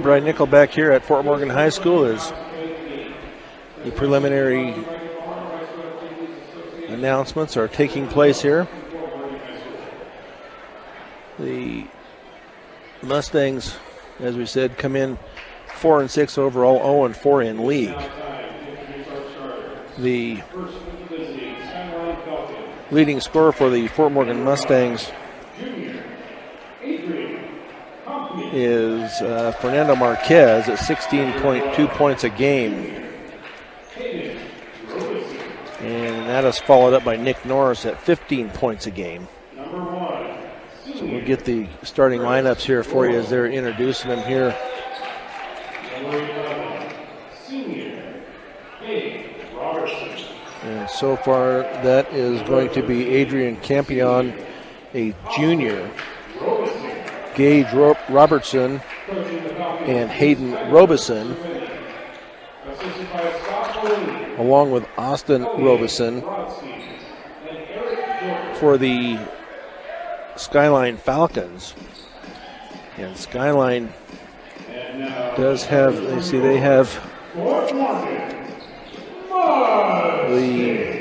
Brian Nickell back here at Fort Morgan High School as the preliminary announcements are taking place here. The Mustangs, as we said, come in 4-6 overall, 0-4 in league. The leading scorer for the Fort Morgan Mustangs is Fernando Marquez at 16.2 points a game. And that is followed up by Nick Norris at 15 points a game. So we'll get the starting lineups here for you as they're introducing them here. And so far that is going to be Adrian Campion, a junior, Gage Robertson, and Hayden Robeson, along with Austin Robeson for the Skyline Falcons. And Skyline does have, they have the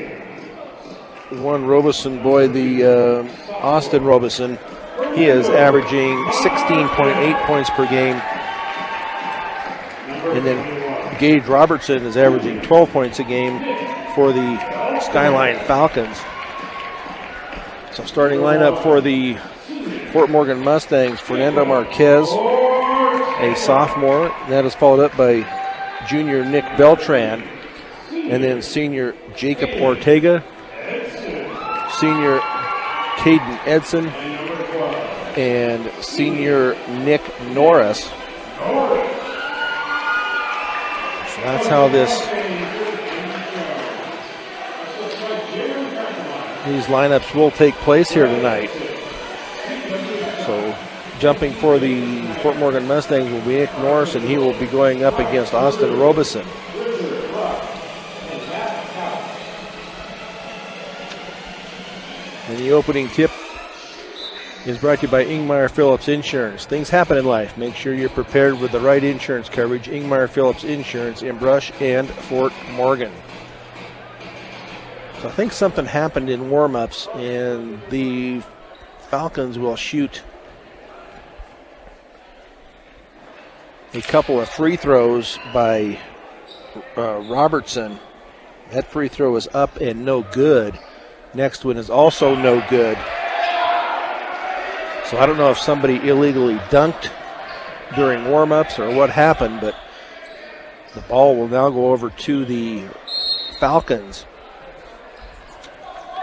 one Robeson boy, the Austin Robeson. He is averaging 16.8 points per game. And then Gage Robertson is averaging 12 points a game for the Skyline Falcons. So starting lineup for the Fort Morgan Mustangs, Fernando Marquez, a sophomore. That is followed up by junior Nick Beltran. And then senior Jacob Ortega, senior Caden Edson, and senior Nick Norris. So that's how these lineups will take place here tonight. So jumping for the Fort Morgan Mustangs will be Nick Norris, and he will be going up against Austin Robeson. And the opening tip is brought to you by Ingmar Phillips Insurance. Things happen in life. Make sure you're prepared with the right insurance coverage. Ingmar Phillips Insurance in Brush and Fort Morgan. So I think something happened in warm-ups, and the Falcons will shoot a couple of free throws by Robertson. That free throw is up and no good. Next one is also no good. So I don't know if somebody illegally dunked during warm-ups or what happened, but the ball will now go over to the Falcons.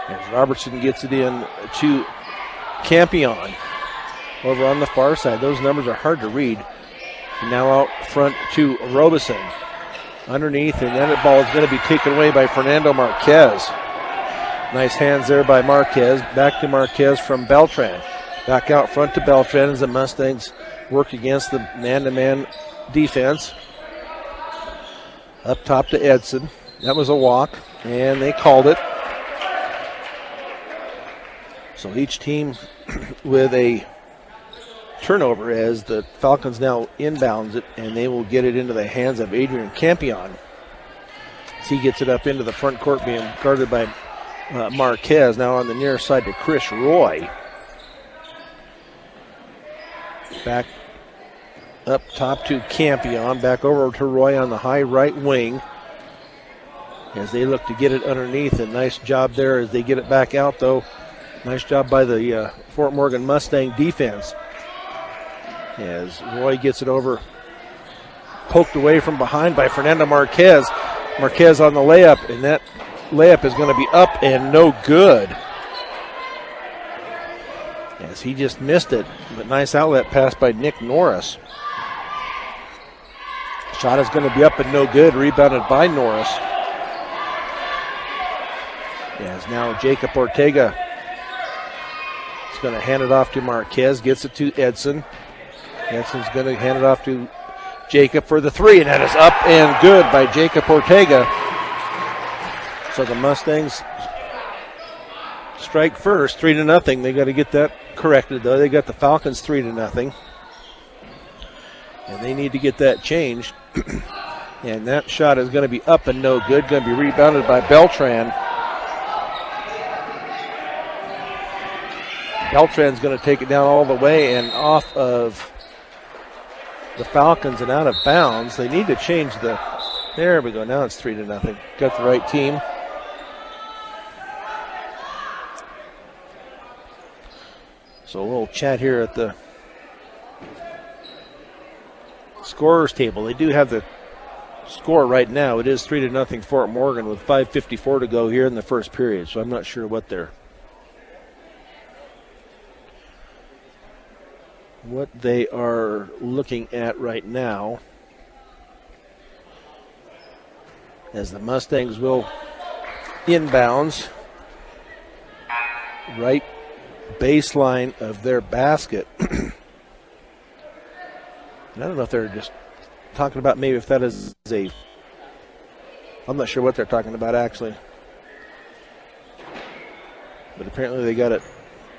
As Robertson gets it in to Campion over on the far side. Those numbers are hard to read. Now out front to Robeson. Underneath, and that ball is going to be taken away by Fernando Marquez. Nice hands there by Marquez. Back to Marquez from Beltran. Back out front to Beltran as the Mustangs work against the man-to-man defense. Up top to Edson. That was a walk, and they called it. So each team with a turnover as the Falcons now inbounds it, and they will get it into the hands of Adrian Campion. As he gets it up into the front court, being guarded by Marquez. Now on the near side to Chris Roy. Back up top to Campion. Back over to Roy on the high right wing as they look to get it underneath. A nice job there as they get it back out, though. Nice job by the Fort Morgan Mustang defense. As Roy gets it over, poked away from behind by Fernando Marquez. Marquez on the layup, and that layup is going to be up and no good. As he just missed it, but nice outlet pass by Nick Norris. Shot is going to be up and no good, rebounded by Norris. As now Jacob Ortega is going to hand it off to Marquez, gets it to Edson. Edson's going to hand it off to Jacob for the three, and that is up and good by Jacob Ortega. So the Mustangs strike first, 3-0. They got to get that corrected, though. They got the Falcons 3-0. And they need to get that changed. And that shot is going to be up and no good. Going to be rebounded by Beltran. Beltran's going to take it down all the way and off of the Falcons and out of bounds. They need to change the... There we go. Now it's 3-0. Got the right team. So we'll chat here at the scorers table. They do have the score right now. It is 3-0 Fort Morgan with 5:54 to go here in the first period. So I'm not sure what they are looking at right now, as the Mustangs will inbounds right baseline of their basket. I don't know if they're just talking about maybe if that is I'm not sure what they're talking about actually. But apparently they got it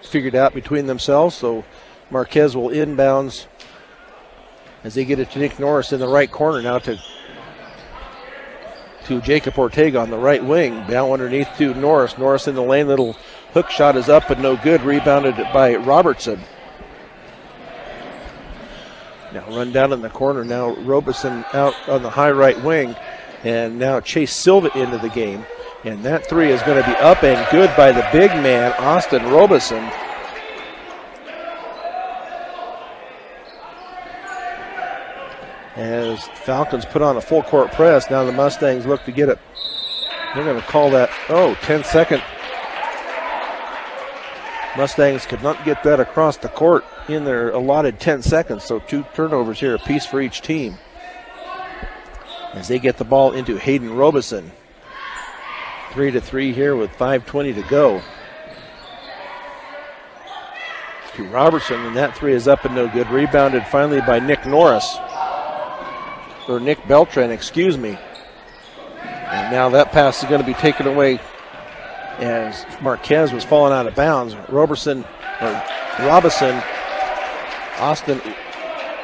figured out between themselves, so Marquez will inbounds as they get it to Nick Norris in the right corner now to Jacob Ortega on the right wing. Down underneath to Norris. Norris in the lane. Little hook shot is up but no good. Rebounded by Robertson. Now run down in the corner. Now Robeson out on the high right wing. And now Chase Silva into the game. And that three is going to be up and good by the big man, Austin Robeson. As Falcons put on a full court press, now the Mustangs look to get it. They're going to call that, 10-second. Mustangs could not get that across the court in their allotted 10 seconds, so 2 turnovers here, a piece for each team. As they get the ball into Hayden Robeson. 3-3 here with 5:20 to go. To Robertson, and that three is up and no good. Rebounded finally by Nick Norris. Or Nick Beltran, excuse me. And now that pass is going to be taken away as Marquez was falling out of bounds. Austin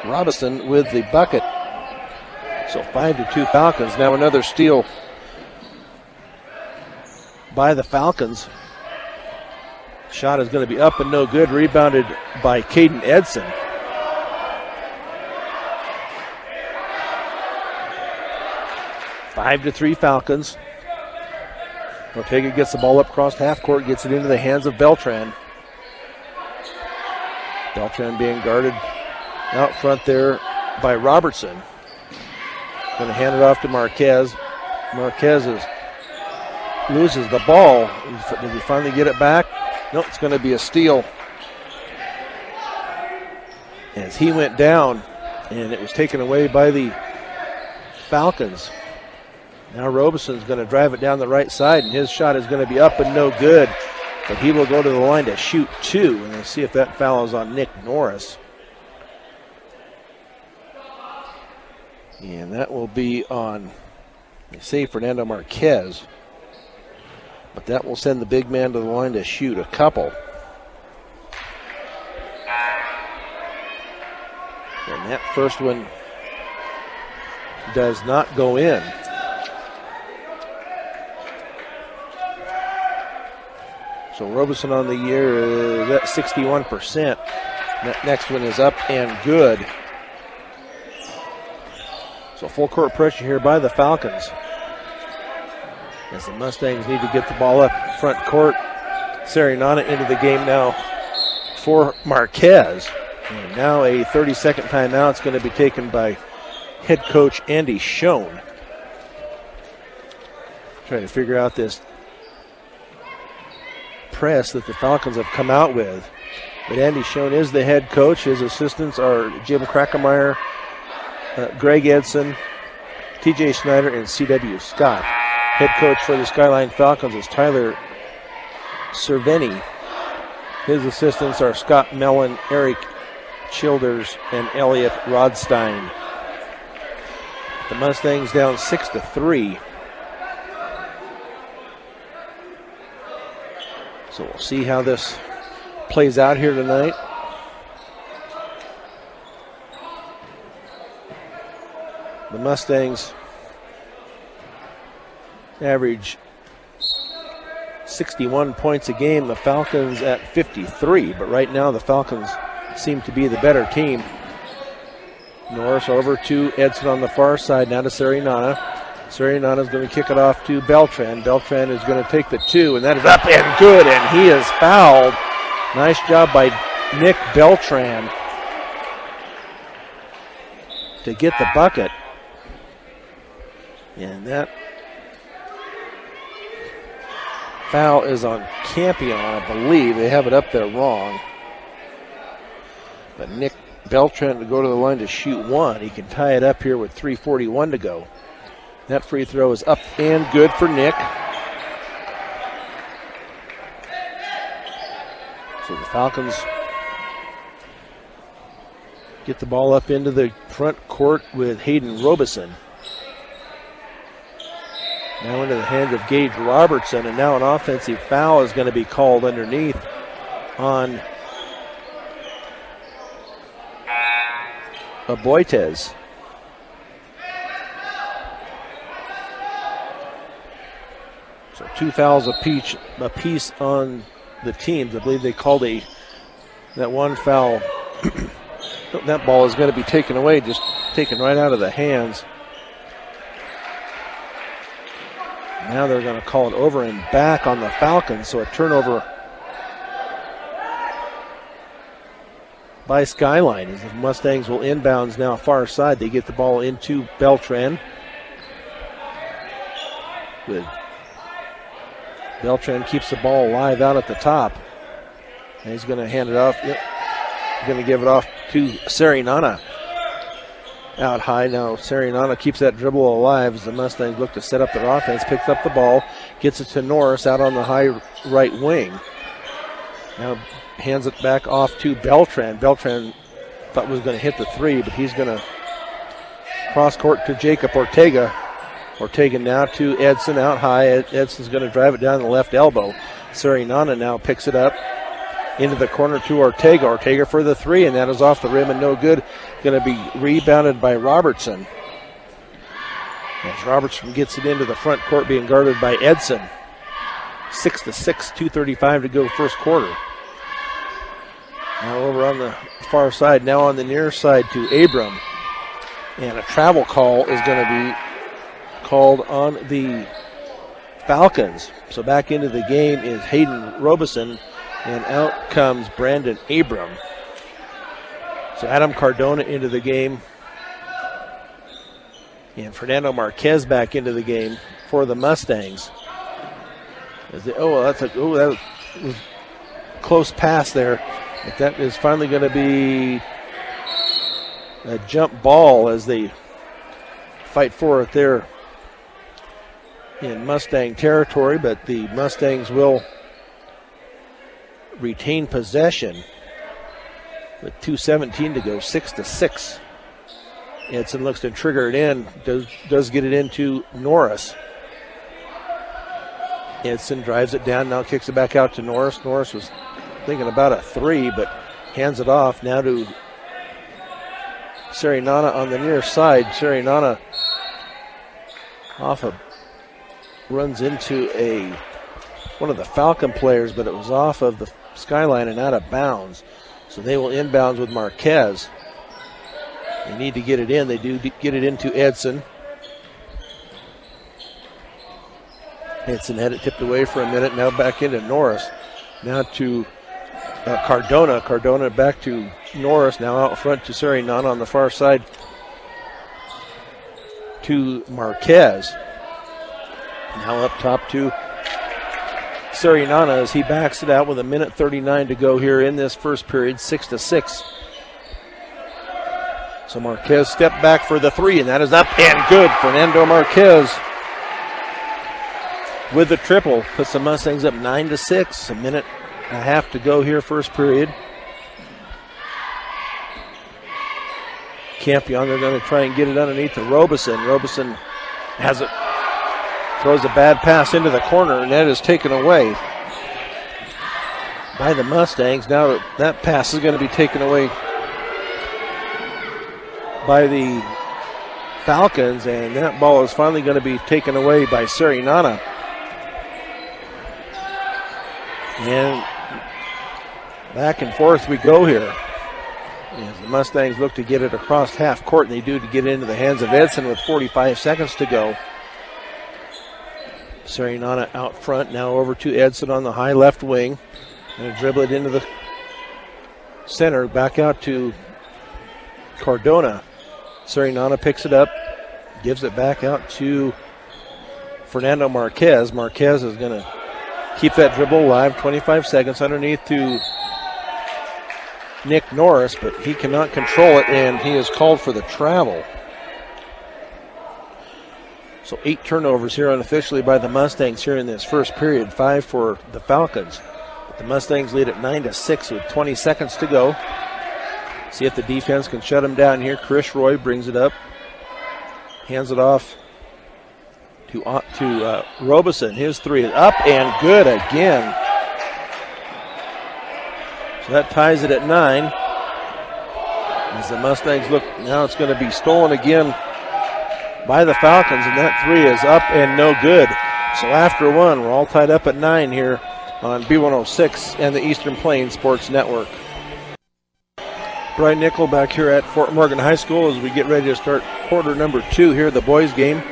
Robinson with the bucket. So 5-2 Falcons. Now another steal by the Falcons. Shot is going to be up and no good. Rebounded by Caden Edson. 5-3 Falcons. Ortega gets the ball up across half court, gets it into the hands of Beltran. Beltran being guarded out front there by Robertson. Going to hand it off to Marquez. Marquez loses the ball. Did he finally get it back? No, it's going to be a steal. As he went down, and it was taken away by the Falcons. Now Robeson's going to drive it down the right side, and his shot is going to be up and no good. But he will go to the line to shoot 2, and we'll see if that foul is on Nick Norris. And that will be on, they say, Fernando Marquez. But that will send the big man to the line to shoot a couple. And that first one does not go in. So Robeson on the year is at 61%. That next one is up and good. So full court pressure here by the Falcons. As the Mustangs need to get the ball up front court. Sarianana into the game now for Marquez. And now a 30-second timeout. It's going to be taken by head coach Andy Schoen. Trying to figure out this press that the Falcons have come out with. But Andy Schoen is the head coach. His assistants are Jim Krackemeyer, Greg Edson, TJ Schneider, and CW Scott. Head coach for the Skyline Falcons is Tyler Cerveni. His assistants are Scott Mellon, Eric Childers, and Elliot Rodstein. The Mustangs down 6-3. So we'll see how this plays out here tonight. The Mustangs average 61 points a game. The Falcons at 53, but right now the Falcons seem to be the better team. Norris over to Edson on the far side, now to Sarignana. Sarignana is going to kick it off to Beltran. Beltran is going to take the 2, and that is up and good, and he is fouled. Nice job by Nick Beltran to get the bucket. And that foul is on Campion, I believe. They have it up there wrong. But Nick Beltran to go to the line to shoot 1. He can tie it up here with 3:41 to go. That free throw is up and good for Nick. So the Falcons get the ball up into the front court with Hayden Robeson. Now into the hands of Gage Robertson, and now an offensive foul is going to be called underneath on Aboitez. So 2 fouls apiece on the teams. I believe they called that one foul. That ball is going to be taken away, just taken right out of the hands. Now they're going to call it over and back on the Falcons, so a turnover by Skyline as the Mustangs will inbounds now far side. They get the ball into Beltran. Good. Beltran keeps the ball alive out at the top. And he's going to hand it off. Yep. Going to give it off to Sarignana. Out high now. Sarignana keeps that dribble alive as the Mustangs look to set up their offense. Picks up the ball. Gets it to Norris out on the high right wing. Now hands it back off to Beltran. Beltran thought was going to hit the 3, but he's going to cross court to Jacob Ortega. Ortega now to Edson out high. Edson's going to drive it down the left elbow. Sarignana now picks it up into the corner to Ortega. Ortega for the 3, and that is off the rim and no good. Going to be rebounded by Robertson. As Robertson gets it into the front court, being guarded by Edson. 6-6, 2:35 to go first quarter. Now over on the far side, now on the near side to Abram. And a travel call is going to be called on the Falcons. So back into the game is Hayden Robeson, and out comes Brandon Abram. So Adam Cardona into the game, and Fernando Marquez back into the game for the Mustangs. That was a close pass there. But that is finally going to be a jump ball as they fight for it there in Mustang territory, but the Mustangs will retain possession with 2:17 to go, 6-6. Edson looks to trigger it in, does get it into Norris. Edson drives it down, now kicks it back out to Norris. Norris was thinking about a 3, but hands it off now to Sarignana on the near side. Sarignana runs into one of the Falcon players, but it was off of the Skyline and out of bounds. So they will inbounds with Marquez. They need to get it in. They do get it into Edson. Edson had it tipped away for a minute. Now back into Norris. Now to Cardona. Cardona back to Norris. Now out front to Sarignana on the far side to Marquez. Now up top to Sarignana as he backs it out with 1:39 to go here in this first period, 6-6. So Marquez stepped back for the 3, and that is up and good. Fernando Marquez with the triple puts the Mustangs up 9-6. 1.5 to go here, first period. Campion, they're going to try and get it underneath to Robeson. Robeson has it. Throws a bad pass into the corner, and that is taken away by the Mustangs. Now that pass is going to be taken away by the Falcons, and that ball is finally going to be taken away by Serinana. And back and forth we go here. As the Mustangs look to get it across half court, and they do to get it into the hands of Edson with 45 seconds to go. Serinana out front, now over to Edson on the high left wing. Going to dribble it into the center, back out to Cardona. Serinana picks it up, gives it back out to Fernando Marquez. Marquez is going to keep that dribble alive, 25 seconds underneath to Nick Norris, but he cannot control it, and he is called for the travel. So 8 turnovers here unofficially by the Mustangs here in this first period, 5 for the Falcons. But the Mustangs lead at 9-6 with 20 seconds to go. See if the defense can shut them down here. Chris Roy brings it up, hands it off to Robeson. His three is up and good again. So that ties it at 9. As the Mustangs look, now it's going to be stolen again by the Falcons, and that three is up and no good. So after one, we're all tied up at 9 here on B106 and the Eastern Plains Sports Network. Brian Nickell back here at Fort Morgan High School as we get ready to start quarter number 2 here, the boys game.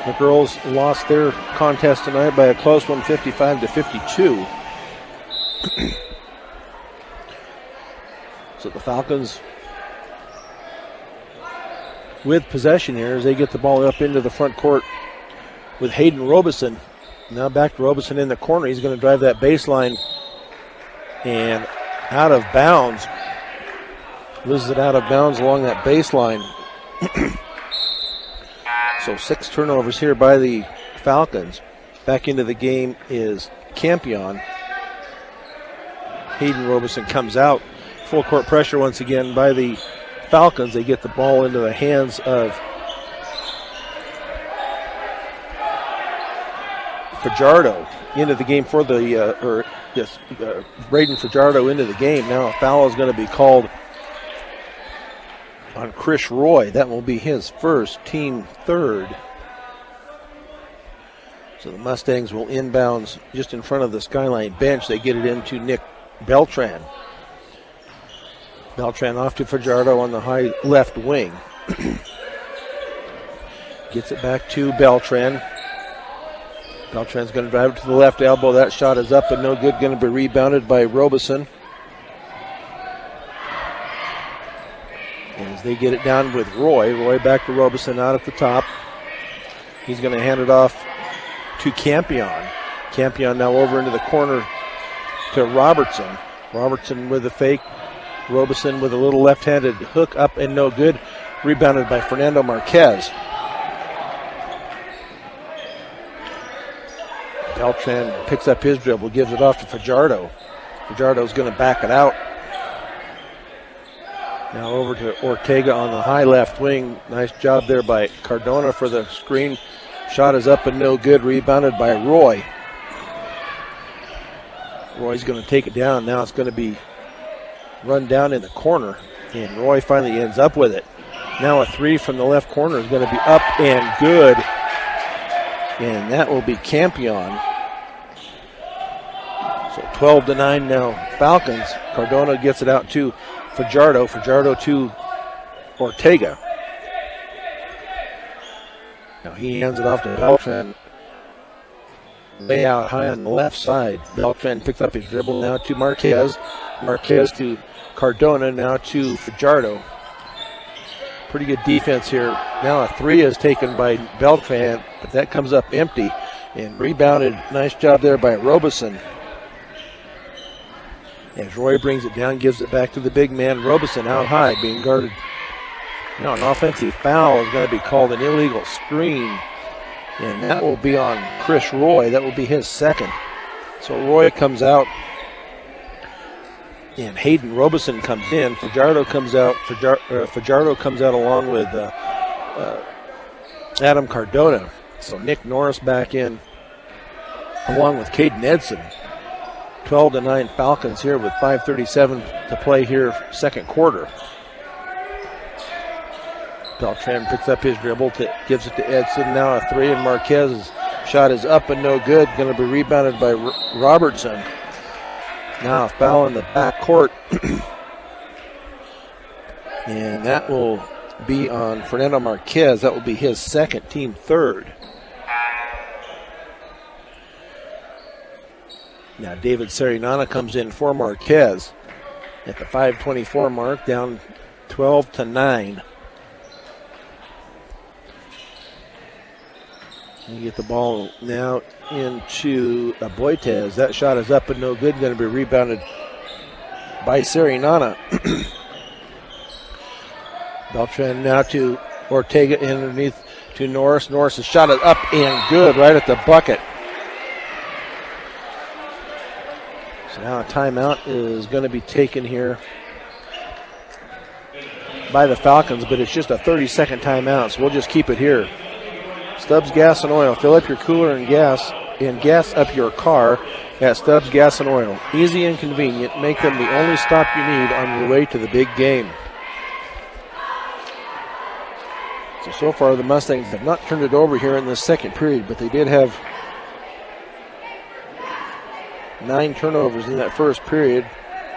The girls lost their contest tonight by a close one, 55-52. So the Falcons with possession here as they get the ball up into the front court with Hayden Robeson. Now back to Robeson in the corner. He's going to drive that baseline and out of bounds. Loses it out of bounds along that baseline. So 6 turnovers here by the Falcons. Back into the game is Campion. Hayden Robeson comes out. Full court pressure once again by the Falcons. They get the ball into the hands of Fajardo into the game for the, Braden Fajardo into the game. Now a foul is going to be called on Chris Roy. That will be his first, team third. So the Mustangs will inbounds just in front of the Skyline bench. They get it into Nick Beltran. Beltran off to Fajardo on the high left wing. Gets it back to Beltran. Beltran's going to drive it to the left elbow. That shot is up and no good. Going to be rebounded by Robeson. As they get it down with Roy. Roy back to Robeson out at the top. He's going to hand it off to Campion. Campion now over into the corner to Robertson. Robertson with a fake. Robeson with a little left-handed hook up and no good. Rebounded by Fernando Marquez. Beltran picks up his dribble, gives it off to Fajardo. Fajardo's going to back it out. Now over to Ortega on the high left wing. Nice job there by Cardona for the screen. Shot is up and no good. Rebounded by Roy. Roy's going to take it down. Now it's going to be run down in the corner, and Roy finally ends up with it. Now a three from the left corner is going to be up and good, and that will be Campion. So 12-9 now Falcons. Cardona gets it out to Fajardo. Fajardo to Ortega. Now he hands it off to Beltran. Way out high on the left side. Beltran picks up his dribble now to Marquez. Marquez to Cardona, now to Fajardo. Pretty good defense here. Now a three is taken by Beltran, but that comes up empty and rebounded. Nice job there by Robeson. As Roy brings it down, gives it back to the big man. Robeson out high, being guarded. Now an offensive foul is going to be called, an illegal screen. And that will be on Chris Roy. That will be his second. So Roy comes out. And Hayden Robeson comes in. Fajardo comes out. Fajardo comes out along with Adam Cardona. So Nick Norris back in along with Caden Edson. 12-9 Falcons here with 5:37 to play here, second quarter. Beltran picks up his dribble, gives it to Edson. Now a three, and Marquez's shot is up and no good. Going to be rebounded by Robertson. Now a foul in the back court. And that will be on Fernando Marquez. That will be his second, team third. Now David Serinana comes in for Marquez at the 5:24 mark, down 12-9. You get the ball now into Aboitez. That shot is up and no good. Going to be rebounded by Serinana. Beltran now to Ortega underneath to Norris. Norris' shot is up and good right at the bucket. So now a timeout is going to be taken here by the Falcons, but it's just a 30-second timeout, so we'll just keep it here. Stubbs Gas and Oil. Fill up your cooler and gas up your car at Stubbs Gas and Oil. Easy and convenient. Make them the only stop you need on your way to the big game. So far the Mustangs have not turned it over here in the second period, but they did have 9 turnovers in that first period.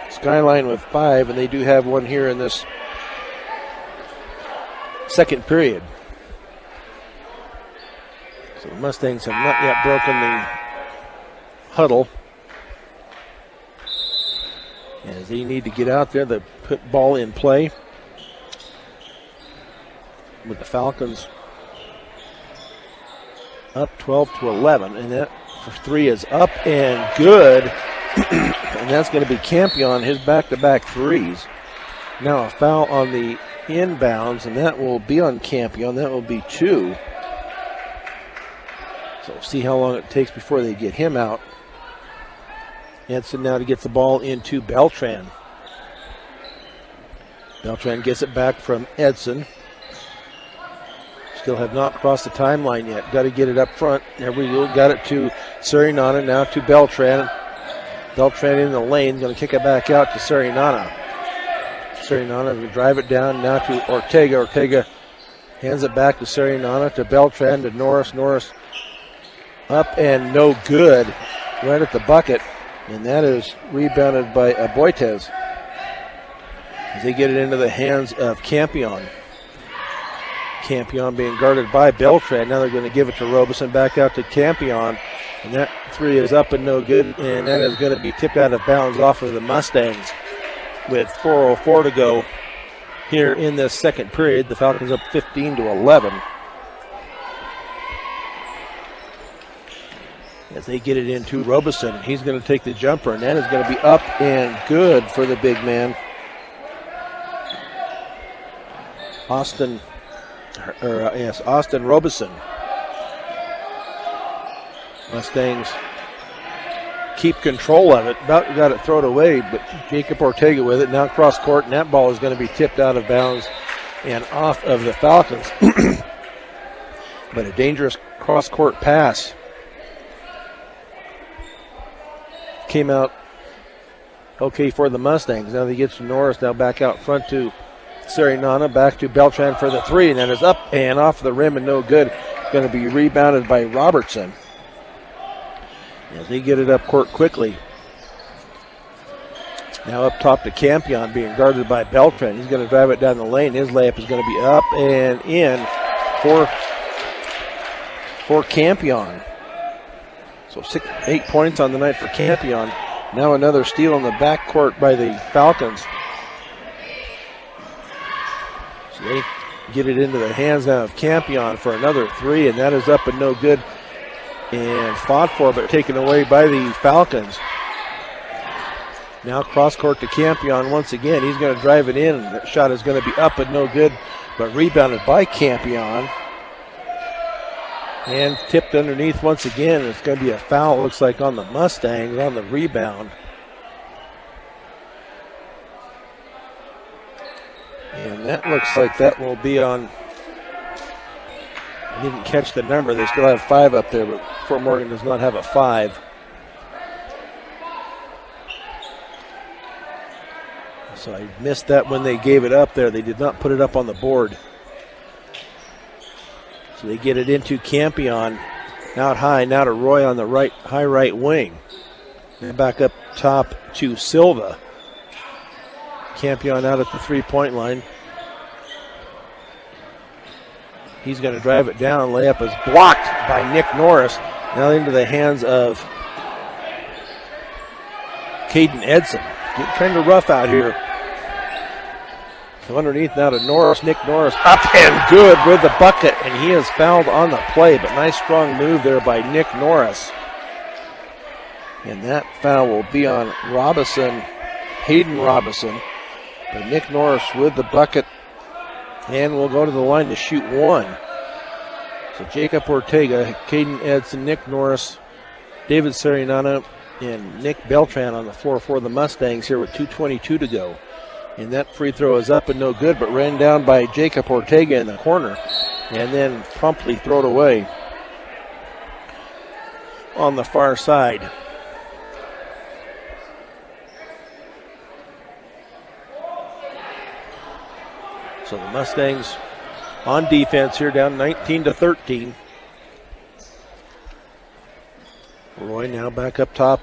Skyline with 5, and they do have one here in this second period. So the Mustangs have not yet broken the huddle, as they need to get out there to put ball in play. With the Falcons up 12-11, and that for three is up and good. And that's going to be Campion, his back-to-back threes. Now a foul on the inbounds, and that will be on Campion. That will be 2. So we'll see how long it takes before they get him out. Edson now to get the ball into Beltran. Beltran gets it back from Edson. Still have not crossed the timeline yet. Got to get it up front. There we go. Got it to Serinana. Now to Beltran. Beltran in the lane. Going to kick it back out to Serinana. Serinana will drive it down now to Ortega. Ortega hands it back to Serinana, to Beltran, to Norris. Norris up and no good. Right at the bucket. And that is rebounded by Aboitez as they get it into the hands of Campion. Campion being guarded by Beltran. Now they're going to give it to Robeson, back out to Campion. And that three is up and no good. And that is going to be tipped out of bounds off of the Mustangs with 4:04 to go here in this second period. The Falcons up 15-11. As they get it into Robeson. He's going to take the jumper, and that is going to be up and good for the big man. Austin Robeson. Mustangs keep control of it. About got it thrown away, but Jacob Ortega with it. Now cross court, and that ball is going to be tipped out of bounds and off of the Falcons. But a dangerous cross court pass. Came out okay for the Mustangs. Now they get to Norris, now back out front to Serinana, back to Beltran for the three, and that is up and off the rim and no good. Going to be rebounded by Robertson. As they get it up court quickly. Now up top to Campion, being guarded by Beltran. He's going to drive it down the lane. His layup is going to be up and in for Campion. So 8 points on the night for Campion. Now another steal in the backcourt by the Falcons. So they get it into the hands now of Campion for another three, and that is up and no good. And fought for, but taken away by the Falcons. Now cross court to Campion once again. He's going to drive it in. That shot is going to be up and no good, but rebounded by Campion. And tipped underneath once again. It's going to be a foul, looks like, on the Mustangs on the rebound. And that looks like that will be on. I didn't catch the number. They still have 5 up there, but Fort Morgan does not have a 5. So I missed that when they gave it up there. They did not put it up on the board. So they get it into Campion. Out high, now to Roy on the right, high right wing. And back up top to Silva. Campion out at the three-point line. He's going to drive it down. Layup is blocked by Nick Norris. Now into the hands of Caden Edson. Trying to rough out here. So underneath now to Norris. Nick Norris up and good with the bucket. And he is fouled on the play. But nice strong move there by Nick Norris. And that foul will be on Robinson, Hayden Robinson. But Nick Norris with the bucket. And we'll go to the line to shoot one. So Jacob Ortega, Caden Edson, Nick Norris, David Sarignano, and Nick Beltran on the floor for the Mustangs here with 2:22 to go. And that free throw is up and no good, but ran down by Jacob Ortega in the corner and then promptly thrown away on the far side. So the Mustangs on defense here, down 19-13. Roy now back up top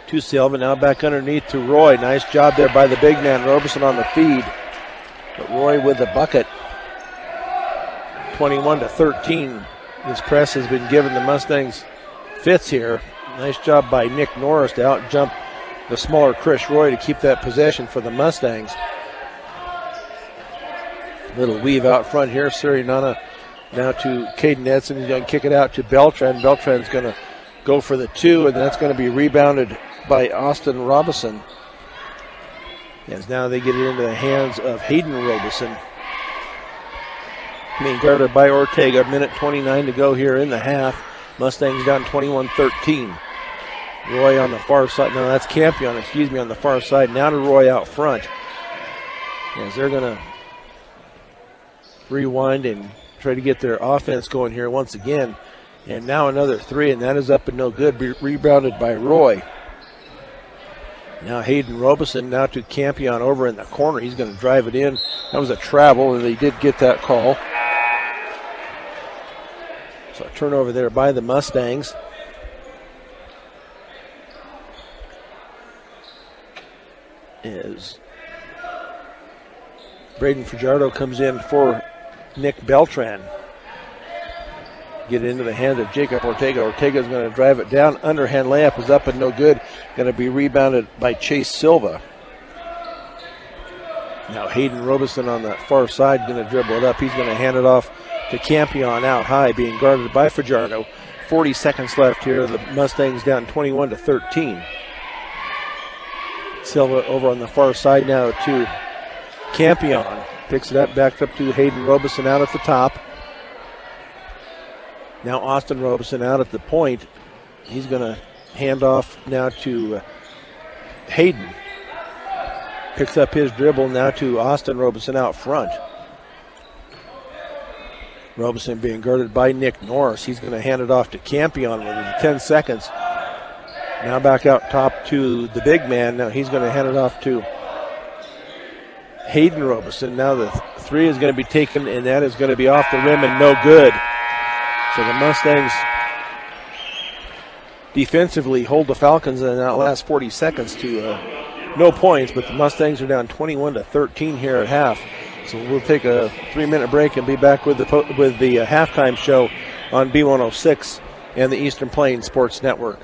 to Silva, now back underneath to Roy. Nice job there by the big man, Roberson on the feed. But Roy with the bucket. 21-13. This press has been giving the Mustangs fits here. Nice job by Nick Norris to out-jump the smaller Chris Roy to keep that possession for the Mustangs. Little weave out front here. Sarignano now to Caden Edson. He's going to kick it out to Beltran. Beltran's going to go for the two, and that's going to be rebounded by Austin Robinson. As now they get it into the hands of Hayden Robinson. Being guarded by Ortega. Minute 29 to go here in the half. Mustangs down 21-13. Roy on the far side. No, that's Campion, on the far side. Now to Roy out front. As they're going to rewind and try to get their offense going here once again. And now another three, and that is up and no good. Rebounded by Roy. Now Hayden Robinson now to Campion over in the corner. He's going to drive it in. That was a travel, and they did get that call. So a turnover there by the Mustangs. As Braden Fajardo comes in for Nick Beltran. Get it into the hands of Jacob Ortega. Ortega's going to drive it down. Underhand layup is up and no good. Going to be rebounded by Chase Silva. Now Hayden Robinson on the far side going to dribble it up. He's going to hand it off to Campion out high, being guarded by Fajardo. 40 seconds left here. The Mustangs down 21-13. Silva over on the far side now to Campion. Picks it up, back up to Hayden Robinson out at the top. Now Austin Robinson out at the point. He's going to hand off now to Hayden. Picks up his dribble now to Austin Robinson out front. Robinson being guarded by Nick Norris. He's going to hand it off to Campion within 10 seconds. Now back out top to the big man. Now he's going to hand it off to Hayden Robinson. Now the three is going to be taken, and that is going to be off the rim and no good. So the Mustangs defensively hold the Falcons in that last 40 seconds to no points, but the Mustangs are down 21-13 here at half. So we'll take a 3-minute break and be back with the halftime show on B106 and the Eastern Plains Sports Network.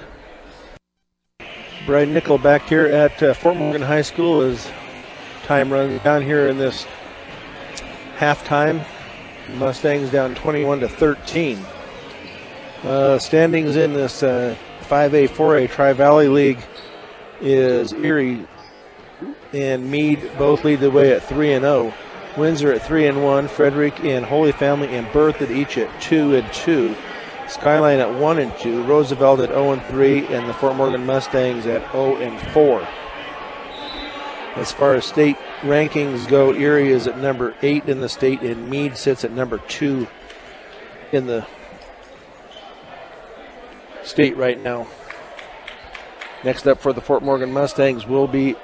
Brian Nickell back here at Fort Morgan High School as time runs down here in this halftime. Mustangs down 21-13. Standings in this 5A, 4A Tri-Valley League is Erie and Meade both lead the way at 3-0. Windsor at 3-1. Frederick and Holy Family and Berthoud each at 2-2. Skyline at 1-2. Roosevelt at 0-3, and the Fort Morgan Mustangs at 0-4. As far as state rankings go, Erie is at number 8 in the state, and Meade sits at number 2 in the state right now. Next up for the Fort Morgan Mustangs will be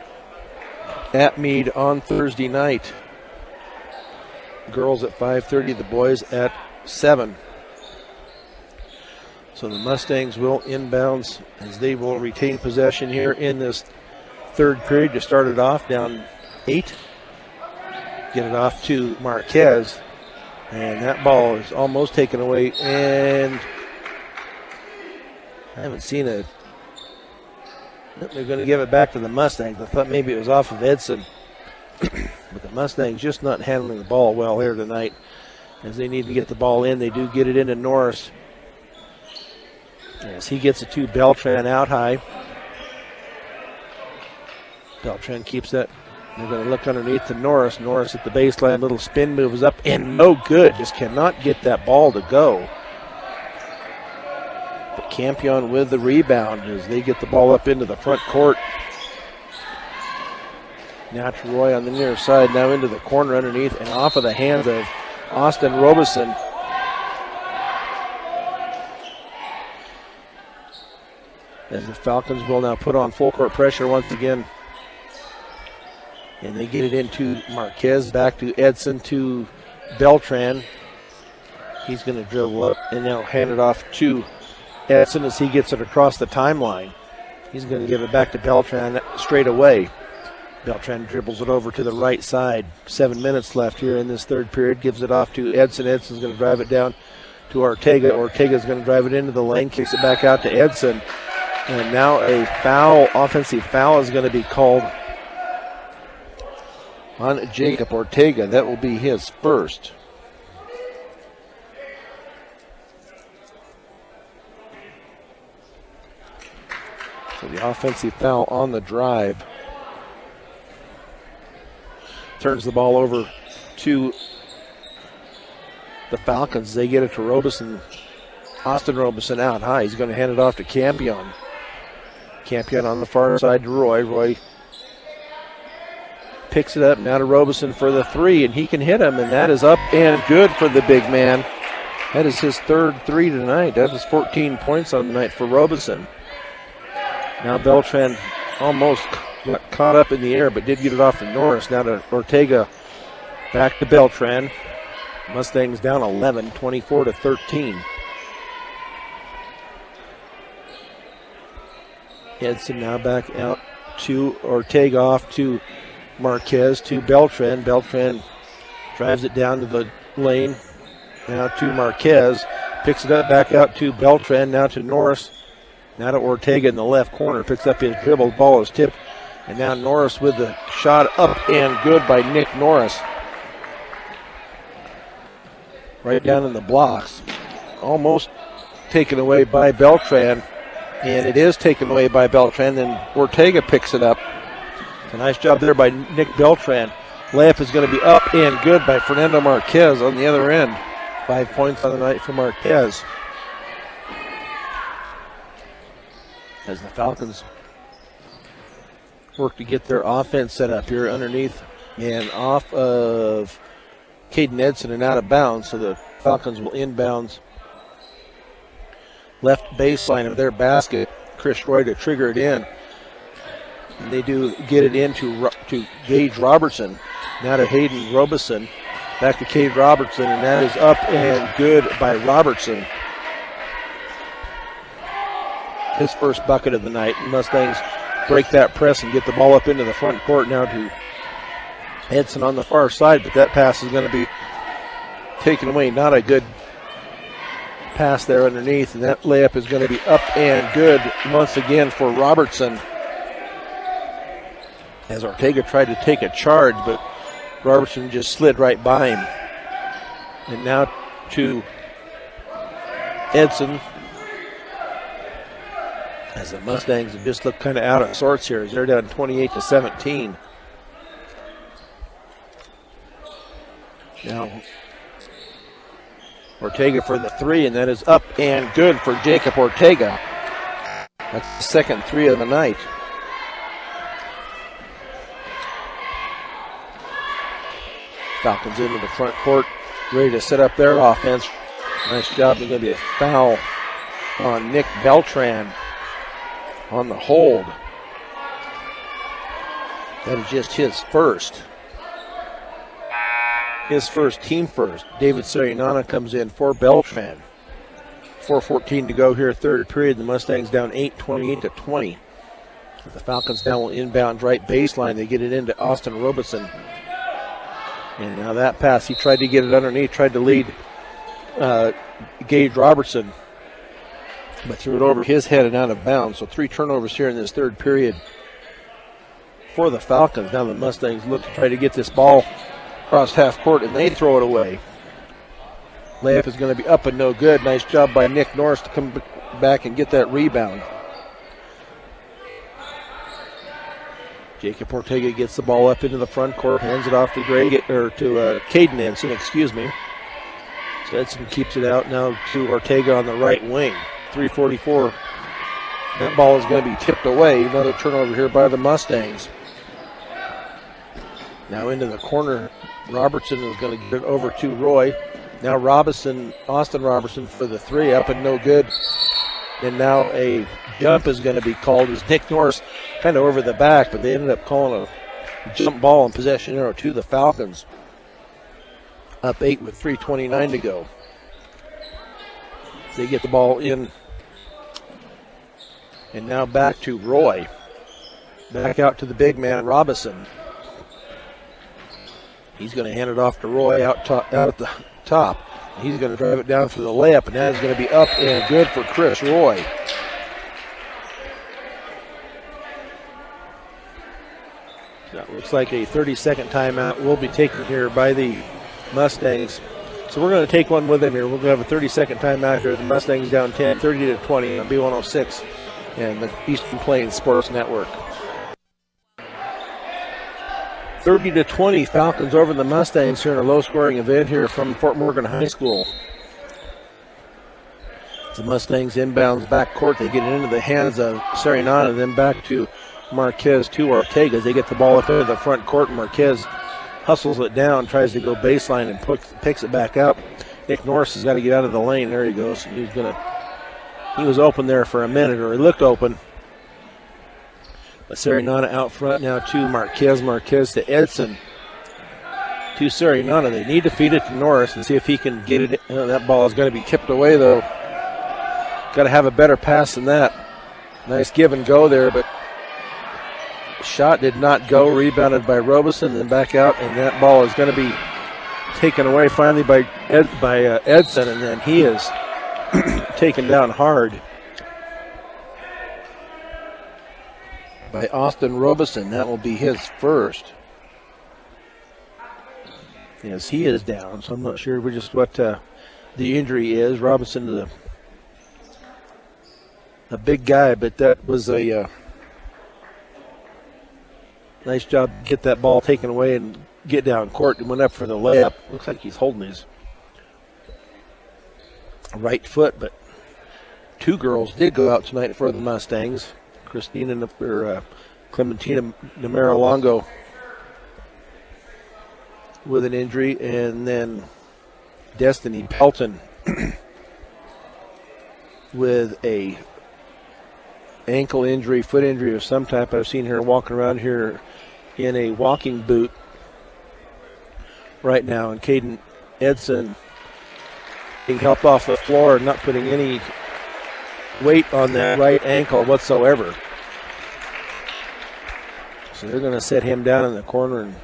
at Meade on Thursday night. Girls at 5:30, the boys at 7. So the Mustangs will inbounds as they will retain possession here in this third period to start it off, down 8. Get it off to Marquez. And that ball is almost taken away. And I haven't seen it. They're going to give it back to the Mustangs. I thought maybe it was off of Edson. But the Mustangs just not handling the ball well here tonight. As they need to get the ball in, they do get it into Norris. As he gets it to Beltran out high. Beltran keeps that. They're going to look underneath to Norris. Norris at the baseline, little spin move is up and no good. Just cannot get that ball to go. But Campion with the rebound as they get the ball up into the front court. Now to Roy on the near side, now into the corner underneath and off of the hands of Austin Robeson. As the Falcons will now put on full court pressure once again. And they get it into Marquez, back to Edson, to Beltran. He's going to dribble up and now hand it off to Edson as he gets it across the timeline. He's going to give it back to Beltran straight away. Beltran dribbles it over to the right side. 7 minutes left here in this third period. Gives it off to Edson. Edson's going to drive it down to Ortega. Ortega's going to drive it into the lane, kicks it back out to Edson. And now a foul, offensive foul is going to be called on Jacob Ortega. That will be his first. So the offensive foul on the drive. Turns the ball over to the Falcons. They get it to Robeson. Austin Robeson out high. He's going to hand it off to Campion. Campion on the far side to Roy. Roy picks it up now to Robeson for the 3, and he can hit him, and that is up and good for the big man. That is his third 3 tonight. That is 14 points on the night for Robeson. Now Beltran almost got caught up in the air, but did get it off to Norris. Now to Ortega, back to Beltran. Mustangs down 11, 24-13. Edson now back out to Ortega, off to Marquez, to Beltran. Beltran drives it down to the lane. Now to Marquez. Picks it up back out to Beltran. Now to Norris. Now to Ortega in the left corner. Picks up his dribble. Ball is tipped. And now Norris with the shot up and good by Nick Norris. Right down in the blocks. Almost taken away by Beltran. And it is taken away by Beltran. Then Ortega picks it up. A nice job there by Nick Beltran. Layup is going to be up and good by Fernando Marquez on the other end. 5 points on the night for Marquez. As the Falcons work to get their offense set up here underneath and off of Caden Edson and out of bounds. So the Falcons will inbounds left baseline of their basket. Chris Roy to trigger it in. And they do get it into to Gage Robertson. Now to Hayden Robeson. Back to Cade Robertson, and that is up and good by Robertson. His first bucket of the night. Mustangs break that press and get the ball up into the front court now to Edson on the far side, but that pass is going to be taken away. Not a good pass there underneath, and that layup is going to be up and good once again for Robertson. As Ortega tried to take a charge, but Robertson just slid right by him. And now to Edson. As the Mustangs have just looked kind of out of sorts here as they're down 28-17. Now Ortega for the 3, and that is up and good for Jacob Ortega. That's the second 3 of the night. Falcons into the front court, ready to set up their offense. Nice job. There's going to be a foul on Nick Beltran on the hold. That is just his first. his first, team first. David Sarianana comes in for Beltran. 4:14 to go here, third period. The Mustangs down 8, 28-20. The Falcons now will inbound right baseline. They get it into Austin Robeson. And now that pass, he tried to get it underneath, tried to lead Gage Robertson, but threw it over his head and out of bounds. So 3 turnovers here in this third period for the Falcons. Now the Mustangs look to try to get this ball across half court, and they throw it away. Layup is going to be up and no good. Nice job by Nick Norris to come back and get that rebound. Jacob Ortega gets the ball up into the front court, hands it off to Caden Ensign, So Edson keeps it out now to Ortega on the right wing. 3:44. That ball is going to be tipped away. Another turnover here by the Mustangs. Now into the corner. Robertson is going to get it over to Roy. Now Austin Robertson for the 3, up and no good. And now a jump is going to be called as Nick Norris kind of over the back, but they ended up calling a jump ball and possession arrow to the Falcons. Up 8 with 3:29 to go. They get the ball in. And now back to Roy. Back out to the big man, Robinson. He's going to hand it off to Roy out at the top. He's going to drive it down for the layup, and that is going to be up and good for Chris Roy. That looks like a 30-second timeout will be taken here by the Mustangs. So we're going to take one with them here. We're going to have a 30-second timeout here. The Mustangs down 10, 30-20 on B106 and the Eastern Plains Sports Network. 30-20, Falcons over the Mustangs here in a low-scoring event here from Fort Morgan High School. The Mustangs inbounds back court. They get it into the hands of Sarianana, then back to Marquez to Ortega. They get the ball up into the front court. Marquez hustles it down, tries to go baseline and picks it back up. Nick Norris has got to get out of the lane. There he goes. He was open there for a minute, or he looked open. But Sarianana out front now to Marquez. Marquez to Edson. To Sarianana. They need to feed it to Norris and see if he can get it. That ball is going to be tipped away, though. Got to have a better pass than that. Nice give and go there, but shot did not go. Rebounded by Robeson, then back out, and that ball is going to be taken away finally by Edson, and then he is taken down hard by Austin Robeson. That will be his first. Yes, he is down, so I'm not sure just what the injury is. Robinson is a big guy, but that was a nice job to get that ball taken away and get down court and went up for the layup. Looks like he's holding his right foot, but 2 girls did go out tonight for the Mustangs. Clementina Namaralongo with an injury, and then Destiny Pelton with a ankle injury, foot injury of some type. I've seen her walking around here in a walking boot right now, and Caden Edson being helped off the floor and not putting any weight on that right ankle whatsoever. So they're going to set him down in the corner and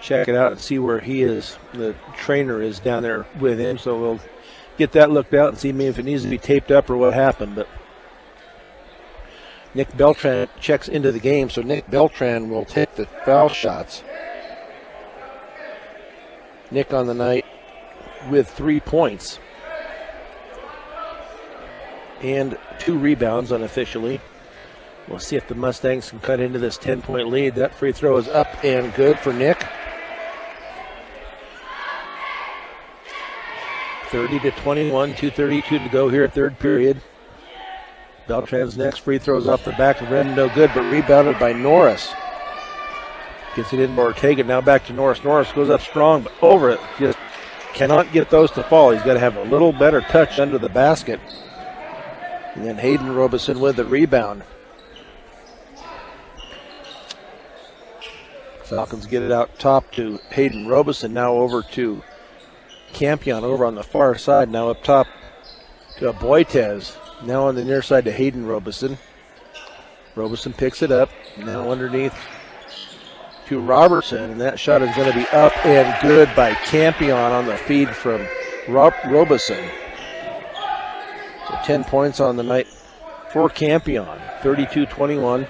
check it out and see where he is. The trainer is down there with him, so we'll get that looked out and see maybe if it needs to be taped up or what happened. But Nick Beltran checks into the game, so Nick Beltran will take the foul shots. Nick on the night with 3 points and 2 rebounds unofficially. We'll see if the Mustangs can cut into this 10-point lead. That free throw is up and good for Nick. 30-21, 2:32 to go here, third period. Beltran's next free throw is off the back of the rim, no good, but rebounded by Norris. Gets it in Ortega, now back to Norris. Norris goes up strong, but over it. Just cannot get those to fall. He's got to have a little better touch under the basket. And then Hayden Robeson with the rebound. Falcons get it out top to Hayden Robeson. Now over to Campion over on the far side. Now up top to Boitez. Now on the near side to Hayden Robeson. Robeson picks it up. Now underneath to Robertson. And that shot is going to be up and good by Campion on the feed from Robeson. So 10 points on the night for Campion. 32-21.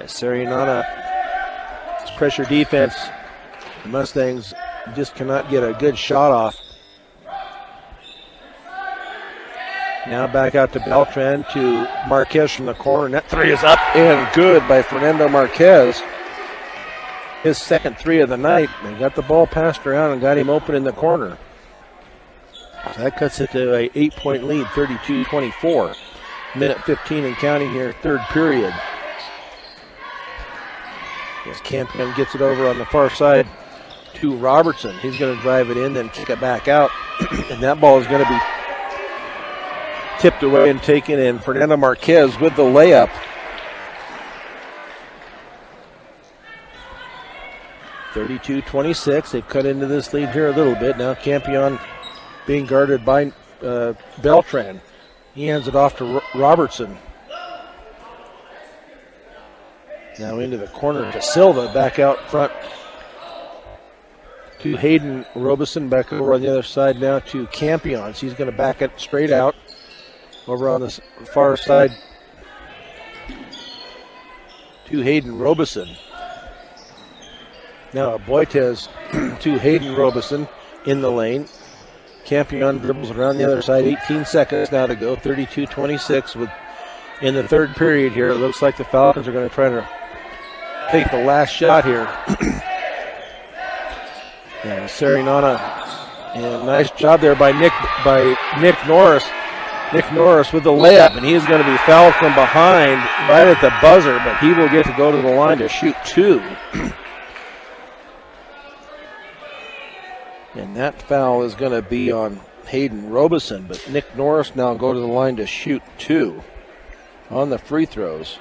Sarianana's pressure defense. The Mustangs just cannot get a good shot off. Now back out to Beltran to Marquez from the corner. That three is up and good by Fernando Marquez. His second three of the night. They got the ball passed around and got him open in the corner. So that cuts it to an 8-point lead, 32-24. Minute 15 and counting here, third period. As Campion gets it over on the far side to Robertson. He's going to drive it in, then kick it back out. And that ball is going to be tipped away and taken in. Fernando Marquez with the layup. (32-26). They've cut into this lead here a little bit. Now Campion being guarded by Beltran. He hands it off to Robertson. Now into the corner to Silva, back out front to Hayden Robeson, back over on the other side now to Campion. So he's going to back it straight out over on the far side to Hayden Robeson. Now Boitez to Hayden Robeson in the lane. Campion dribbles around the other side, 18 seconds now to go, 32-26 with in the third period here. It looks like the Falcons are going to try to take the last shot here. And Sarianana, and nice job there by Nick Norris. Nick Norris with the layup, and he is going to be fouled from behind right at the buzzer, but he will get to go to the line to shoot two. And that foul is going to be on Hayden Robeson, but Nick Norris now go to the line to shoot two on the free throws.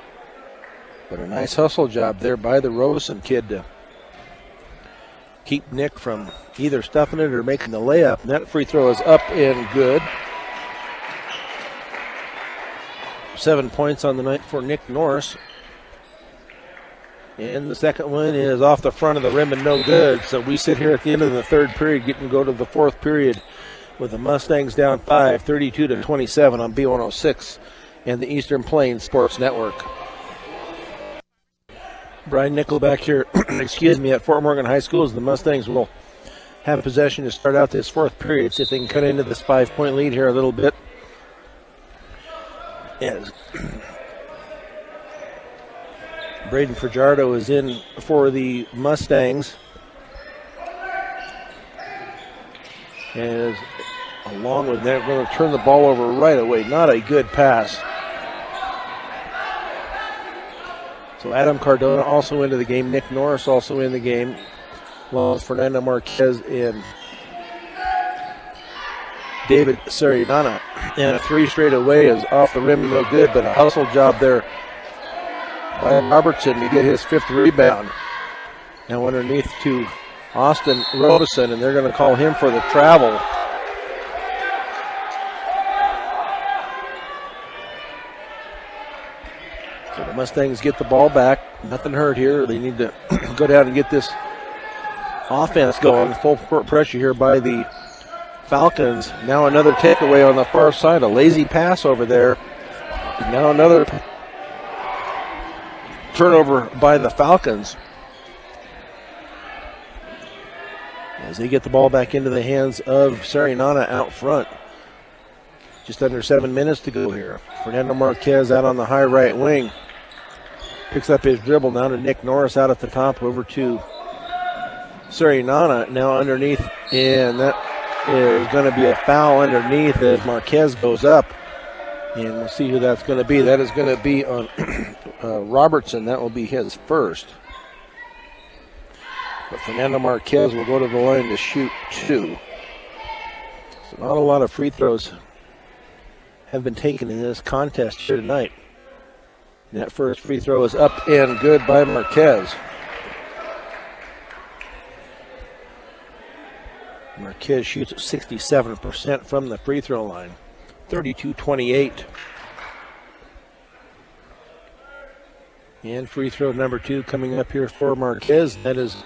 But a nice hustle job there by the Robeson kid to keep Nick from either stuffing it or making the layup. And that free throw is up and good. 7 points on the night for Nick Norris. And the second one is off the front of the rim and no good. So we sit here at the end of the third period, getting to go to the fourth period with the Mustangs down 5, 32-27 on B106 and the Eastern Plains Sports Network. Brian Nickell back here, at Fort Morgan High School as the Mustangs will have possession to start out this fourth period. See if they can cut into this 5-point lead here a little bit. As Braden Fajardo is in for the Mustangs. And along with that, going to turn the ball over right away. Not a good pass. So Adam Cardona also into the game. Nick Norris also in the game. Along with Fernando Marquez and David Sarianana. And a three straight away is off the rim, no good, but a hustle job there by Robertson to get his fifth rebound. Now underneath to Austin Robeson, and they're going to call him for the travel. So the Mustangs get the ball back. Nothing hurt here. They need to go down and get this offense going. Full court pressure here by the Falcons. Now another takeaway on the far side. A lazy pass over there. And now another turnover by the Falcons. As they get the ball back into the hands of Sarianana out front. Just under 7 minutes to go here. Fernando Marquez out on the high right wing. Picks up his dribble now to Nick Norris out at the top over to Sarianana now underneath. And that is going to be a foul underneath as Marquez goes up. And we'll see who that's going to be. That is going to be on Robertson. That will be his first. But Fernando Marquez will go to the line to shoot two. So not a lot of free throws have been taken in this contest here tonight. That first free throw is up and good by Marquez. Marquez shoots at 67% from the free throw line. 32-28. And free throw number 2 coming up here for Marquez. That is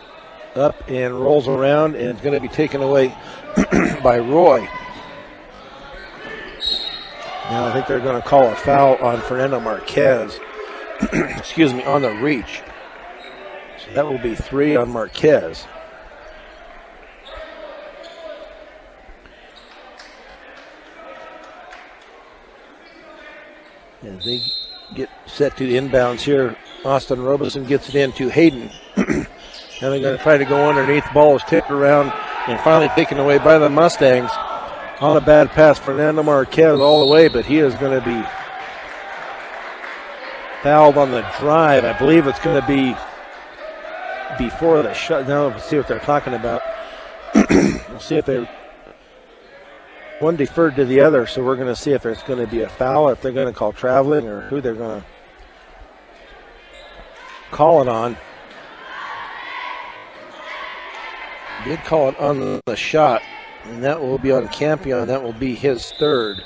up and rolls around and it's going to be taken away by Roy. Now I think they're going to call a foul on Fernando Marquez. Excuse me, on the reach. So that will be 3 on Marquez. As they get set to the inbounds here, Austin Robeson gets it into Hayden. Now they're going to try to go underneath. The ball is tipped around and finally taken away by the Mustangs. On a bad pass, Fernando Marquez all the way, but he is going to be fouled on the drive. I believe it's going to be before the shut. Now let's see what they're talking about. We'll see if they one deferred to the other, so we're going to see if there's going to be a foul, if they're going to call traveling, or who they're going to call it on. Did call it on the shot, and that will be on Campion. That will be his third.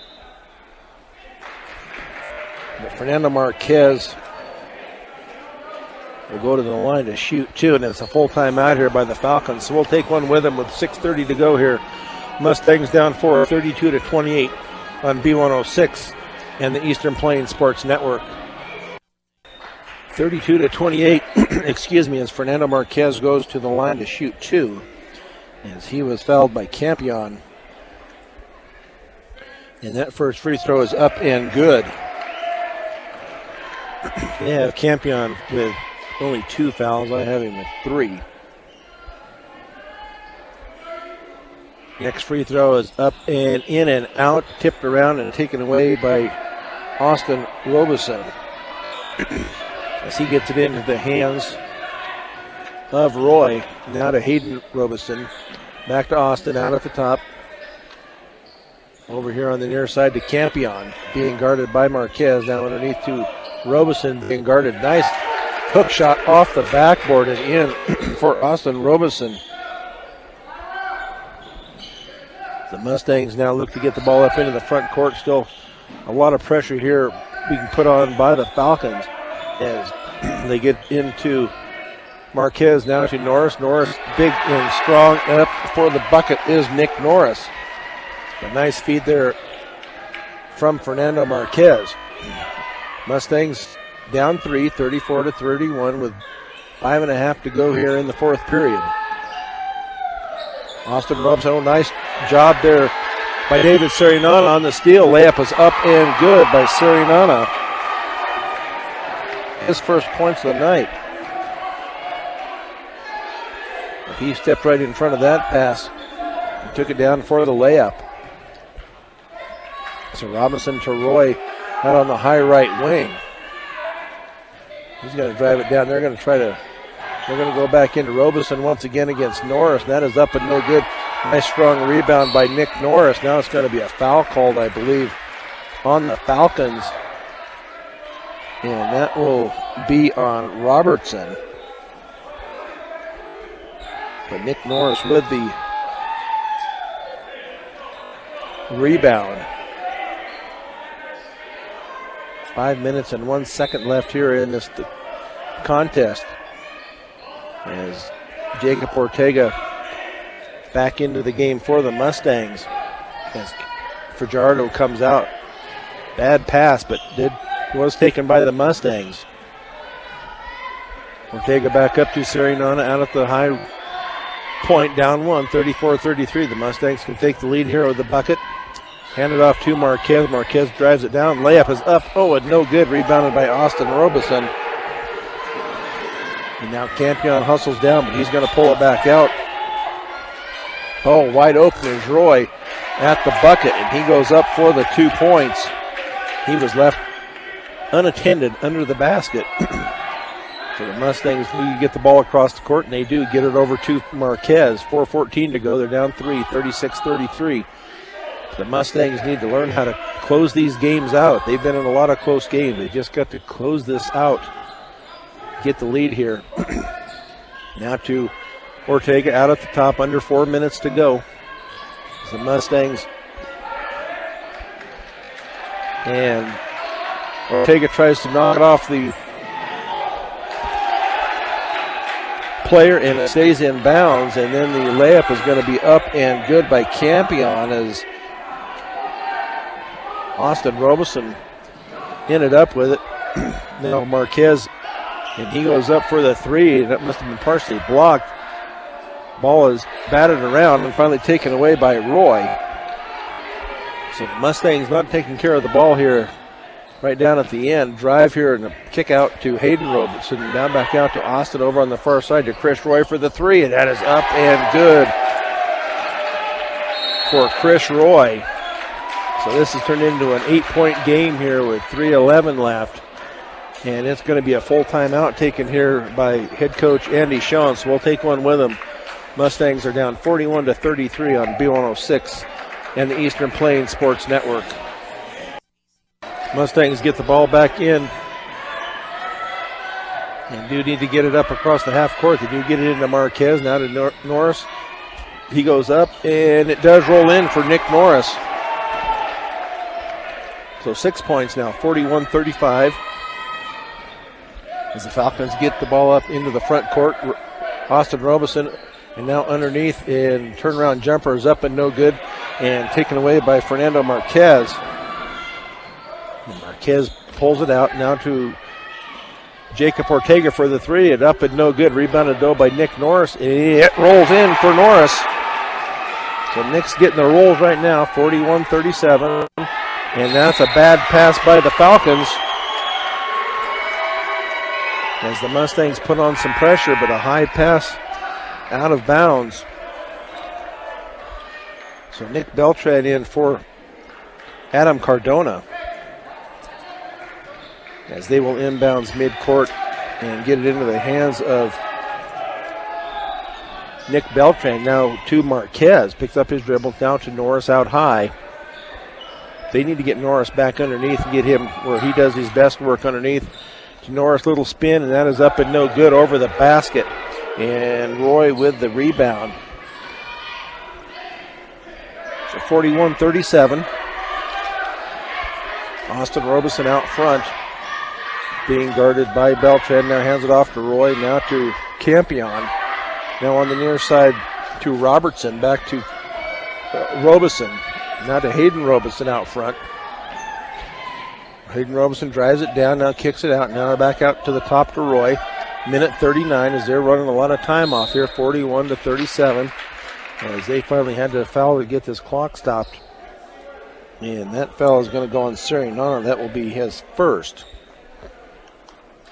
But Fernando Marquez will go to the line to shoot 2, and it's a full timeout here by the Falcons. So we'll take one with them with 6:30 to go here. Mustangs down 4, 32-28 on B106 and the Eastern Plains Sports Network. 32-28, excuse me, as Fernando Marquez goes to the line to shoot 2, as he was fouled by Campion. And that first free throw is up and good. They have Campion with only 2 fouls. I have him with 3. Next free throw is up and in and out, tipped around and taken away by Austin Robeson. As he gets it into the hands of Roy. Now to Hayden Robeson. Back to Austin, out at the top. Over here on the near side to Campion, being guarded by Marquez. Now underneath to Robeson, being guarded. Nice hook shot off the backboard and in for Austin Robeson. The Mustangs now look to get the ball up into the front court. Still a lot of pressure here being put on by the Falcons as they get into Marquez, now to Norris. Norris big and strong, and up for the bucket is Nick Norris. A nice feed there from Fernando Marquez. Mustangs down 3, 34-31 with 5.5 to go here in the 4th period. Austin Robeson, nice job there by David Serinana on the steal. Layup is up and good by Serinana. His first points of the night. He stepped right in front of that pass and took it down for the layup. So Robinson to Roy out on the high right wing. He's going to drive it down. They're going to go back into Robeson once again against Norris. That is up and no good. Nice strong rebound by Nick Norris. Now it's going to be a foul called, I believe, on the Falcons. And that will be on Robertson. But Nick Norris with the rebound. 5 minutes and 1 second left here in this contest. As Jacob Ortega back into the game for the Mustangs. As Fajardo comes out. Bad pass, but was taken by the Mustangs. Ortega back up to Serinana out at the high point, down 1, 34-33. The Mustangs can take the lead here with the bucket. Hand it off to Marquez. Marquez drives it down. Layup is up. Oh, and no good. Rebounded by Austin Robeson. And now Campion hustles down, but he's going to pull it back out. Oh, wide open is Roy at the bucket, and he goes up for the 2 points. He was left unattended under the basket. So the Mustangs need to get the ball across the court, and they do get it over to Marquez. 4:14 to go. They're down 3, 36-33. The Mustangs need to learn how to close these games out. They've been in a lot of close games. They just got to close this out, get the lead here. Now to Ortega out at the top, under 4 minutes to go. The Mustangs and Ortega tries to knock it off the player and it stays in bounds, and then the layup is going to be up and good by Campion as Austin Robeson ended up with it. Now Marquez, and he goes up for the three. That must have been partially blocked. Ball is batted around and finally taken away by Roy. So the Mustangs not taking care of the ball here right down at the end. Drive here and a kick out to Hayden Robeson. Down back out to Austin over on the far side to Chris Roy for the three. And that is up and good for Chris Roy. So this has turned into an 8-point game here with 3:11 left. And it's going to be a full timeout taken here by head coach Andy Schoen. So we'll take one with him. Mustangs are down 41-33 on B106 and the Eastern Plains Sports Network. Mustangs get the ball back in and do need to get it up across the half court. They do get it into Marquez, now to Norris. He goes up and it does roll in for Nick Norris. So 6 points now, 41-35. As the Falcons get the ball up into the front court, Austin Robeson, and now underneath, and turnaround jumper is up and no good, and taken away by Fernando Marquez. And Marquez pulls it out now to Jacob Ortega for the three, and up and no good. Rebounded though by Nick Norris. It rolls in for Norris. So Nick's getting the rolls right now, 41-37, and that's a bad pass by the Falcons. As the Mustangs put on some pressure, but a high pass out of bounds. So Nick Beltran in for Adam Cardona, as they will inbounds midcourt and get it into the hands of Nick Beltran. Now to Marquez, picks up his dribble down to Norris out high. They need to get Norris back underneath and get him where he does his best work underneath. To Norris, little spin, and that is up and no good over the basket. And Roy with the rebound. So 41-37. Austin Robeson out front, being guarded by Beltran. Now hands it off to Roy, now to Campion. Now on the near side to Robertson, back to Robeson. Now to Hayden Robeson out front. Hayden Robeson drives it down, now kicks it out, now back out to the top to Roy. Minute 39 as they're running a lot of time off here, 41-37. As they finally had to foul to get this clock stopped. And that foul is going to go on Sarignano. That will be his first.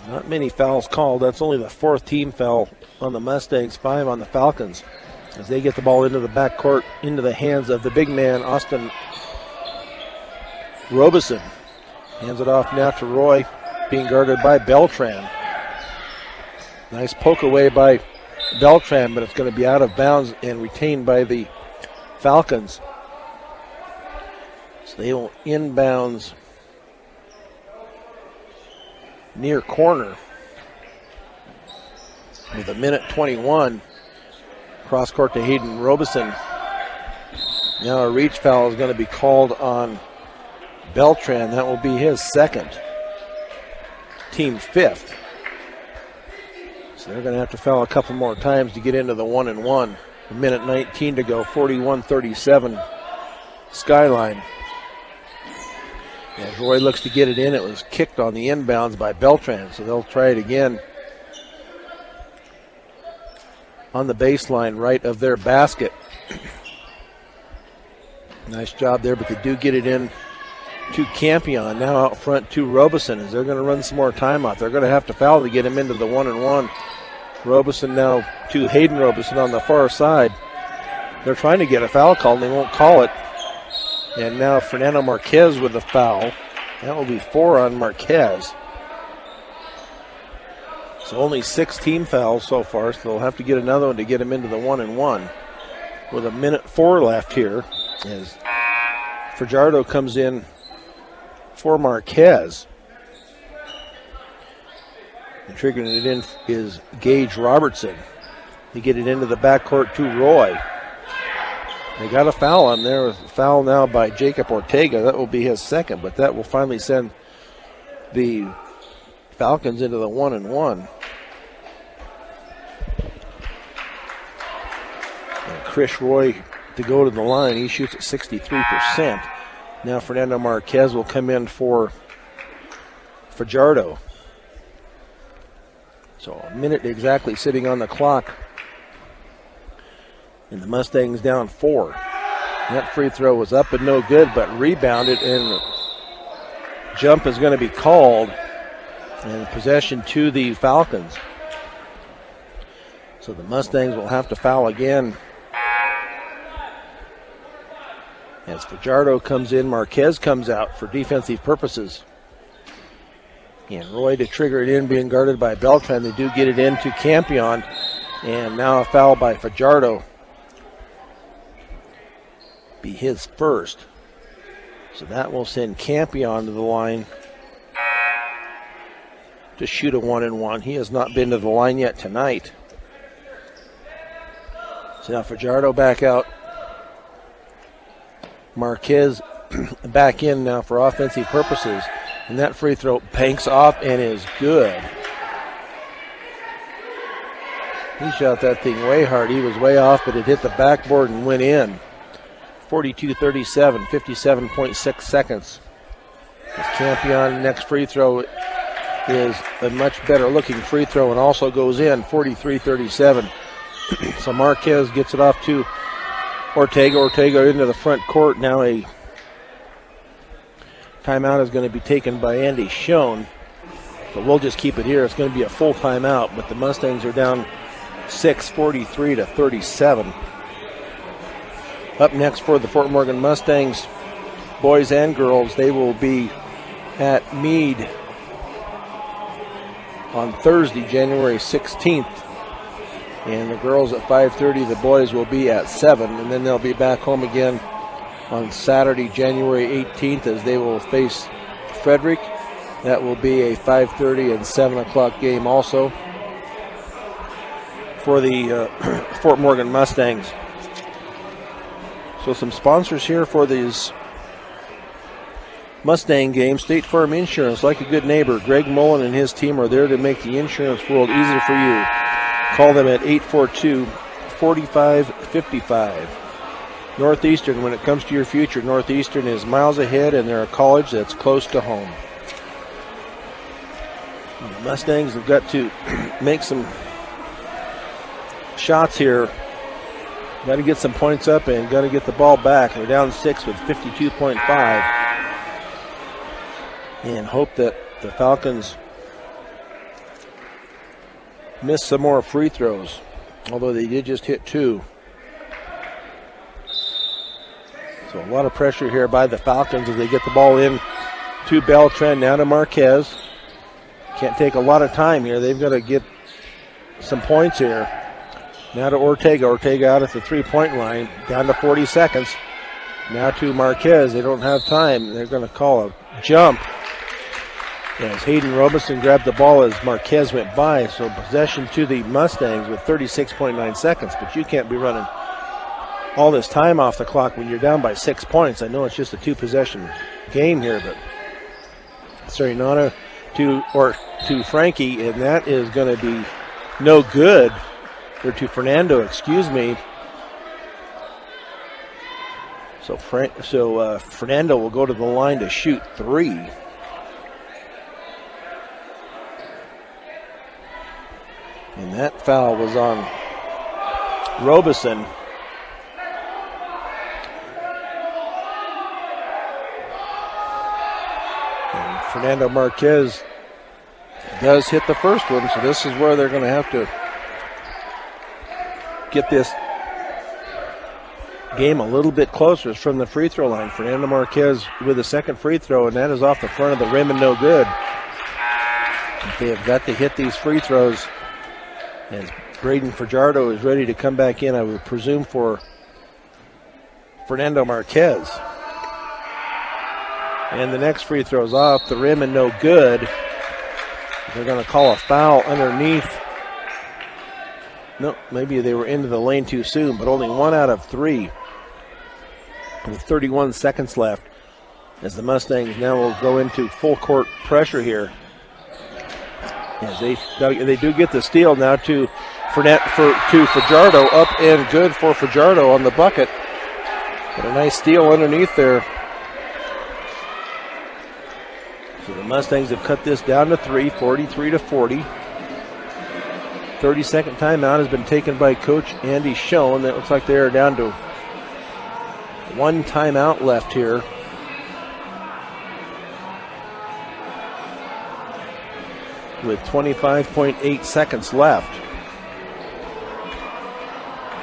Not many fouls called. That's only the fourth team foul on the Mustangs, 5 on the Falcons. As they get the ball into the backcourt, into the hands of the big man, Austin Robeson. Hands it off now to Roy, being guarded by Beltran. Nice poke away by Beltran, but it's going to be out of bounds and retained by the Falcons. So they will inbounds near corner with a minute 21. Cross court to Hayden Robeson. Now a reach foul is going to be called on Beltran. That will be his second, team fifth. So they're going to have to foul a couple more times to get into the 1-and-1. A minute 19 to go, 41-37 Skyline. As Roy looks to get it in, it was kicked on the inbounds by Beltran, so they'll try it again on the baseline right of their basket. Nice job there, but they do get it in to Campion. Now out front to Robeson, as they're going to run some more timeout. They're going to have to foul to get him into the 1-and-1. Robeson now to Hayden Robeson on the far side. They're trying to get a foul call, and they won't call it. And now Fernando Marquez with the foul. That will be 4 on Marquez. So only 6 team fouls so far, so they'll have to get another one to get him into the 1-and-1. With a minute 4 left here, as Fajardo comes in for Marquez. And triggering it in is Gage Robertson. They get it into the backcourt to Roy. They got a foul on there. A foul now by Jacob Ortega. That will be his second, but that will finally send the Falcons into the 1-1. And Chris Roy to go to the line. He shoots at 63%. Now Fernando Marquez will come in for Fajardo. So a minute exactly sitting on the clock. And the Mustangs down 4. That free throw was up and no good, but rebounded, and jump is going to be called. And possession to the Falcons. So the Mustangs will have to foul again. As Fajardo comes in, Marquez comes out for defensive purposes. And Roy to trigger it in, being guarded by Beltran. They do get it into Campion. And now a foul by Fajardo. Be his first. So that will send Campion to the line to shoot a 1-1. He has not been to the line yet tonight. So now Fajardo back out. Marquez back in now for offensive purposes. And that free throw banks off and is good. He shot that thing way hard. He was way off, but it hit the backboard and went in. 42-37, 57.6 seconds. As Campion, next free throw is a much better looking free throw and also goes in, 43-37. So Marquez gets it off to Ortega. Ortega into the front court. Now a timeout is going to be taken by Andy Schoen. But we'll just keep it here. It's going to be a full timeout, but the Mustangs are down 6, 43-37. Up next for the Fort Morgan Mustangs, boys and girls, they will be at Meade on Thursday, January 16th. And the girls at 5:30, the boys will be at 7. And then they'll be back home again on Saturday, January 18th, as they will face Frederick. That will be a 5:30 and 7 o'clock game also for the Fort Morgan Mustangs. So some sponsors here for these Mustang games. State Farm Insurance, like a good neighbor. Greg Mullen and his team are there to make the insurance world easier for you. Call them at 842-4555. Northeastern, when it comes to your future, Northeastern is miles ahead, and they're a college that's close to home. And the Mustangs have got to make some shots here. Got to get some points up and got to get the ball back. They're down 6 with 52.5. And hope that the Falcons miss some more free throws, although they did just hit 2. So a lot of pressure here by the Falcons as they get the ball in to Beltran, now to Marquez. Can't take a lot of time here. They've got to get some points here. Now to Ortega. Ortega out at the three-point line, down to 40 seconds. Now to Marquez. They don't have time. They're going to call a jump as Hayden Robinson grabbed the ball as Marquez went by. So possession to the Mustangs with 36.9 seconds. But you can't be running all this time off the clock when you're down by 6 points. I know it's just a 2-possession game here, but Serenata to Frankie, and that is going to be no good. Or to Fernando, excuse me. So Fernando will go to the line to shoot 3. And that foul was on Robeson. And Fernando Marquez does hit the first one, so this is where they're going to have to get this game a little bit closer. It's from the free throw line. Fernando Marquez with the second free throw, and that is off the front of the rim and no good. They have got to hit these free throws. As Braden Fajardo is ready to come back in, I would presume, for Fernando Marquez. And the next free throw's off the rim and no good. They're going to call a foul underneath. No, maybe they were into the lane too soon, but only 1 out of 3 with 31 seconds left as the Mustangs now will go into full court pressure here. As they do get the steal now to Fajardo, up and good for Fajardo on the bucket. But a nice steal underneath there. So the Mustangs have cut this down to 3, 43-40. 30-second timeout has been taken by Coach Andy Schoen. That looks like they are down to 1 timeout left here. With 25.8 seconds left.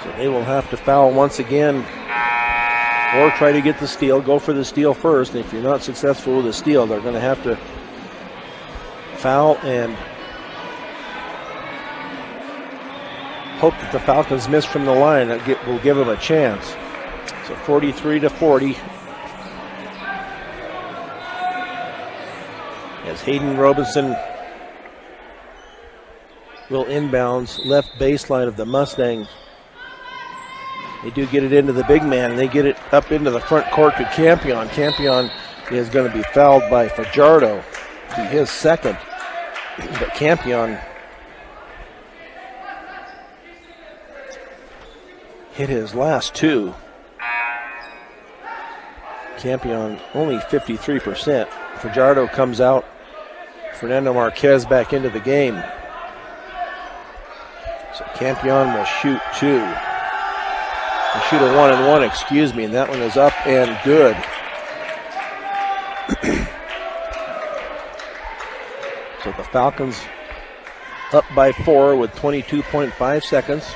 So they will have to foul once again or try to get the steal. Go for the steal first. And if you're not successful with the steal, they're going to have to foul and hope that the Falcons miss from the line. That will give them a chance. So 43-40. As Hayden Robeson will inbounds left baseline of the Mustangs. They do get it into the big man, and they get it up into the front court to Campion. Campion is going to be fouled by Fajardo, be his second. But Campion hit his last 2. Campion only 53%. Fajardo comes out. Fernando Marquez back into the game. So Campion will shoot 2. He'll shoot a 1-and-1, excuse me, and that one is up and good. So the Falcons up by 4 with 22.5 seconds.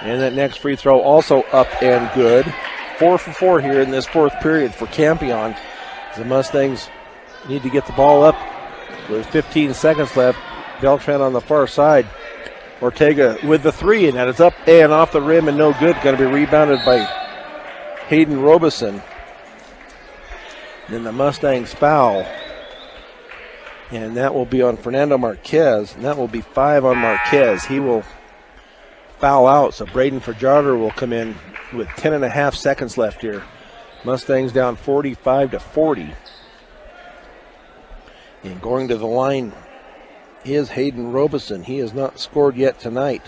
And that next free throw also up and good. 4 for 4 here in this fourth period for Campion. The Mustangs need to get the ball up with 15 seconds left. Beltran on the far side. Ortega with the 3, and that is up and off the rim and no good. Going to be rebounded by Hayden Robeson. Then the Mustangs foul. And that will be on Fernando Marquez. And that will be 5 on Marquez. He will foul out. So Braden Fajardo will come in with 10.5 seconds left here. Mustangs down 45-40. And going to the line is Hayden Robeson. He has not scored yet tonight.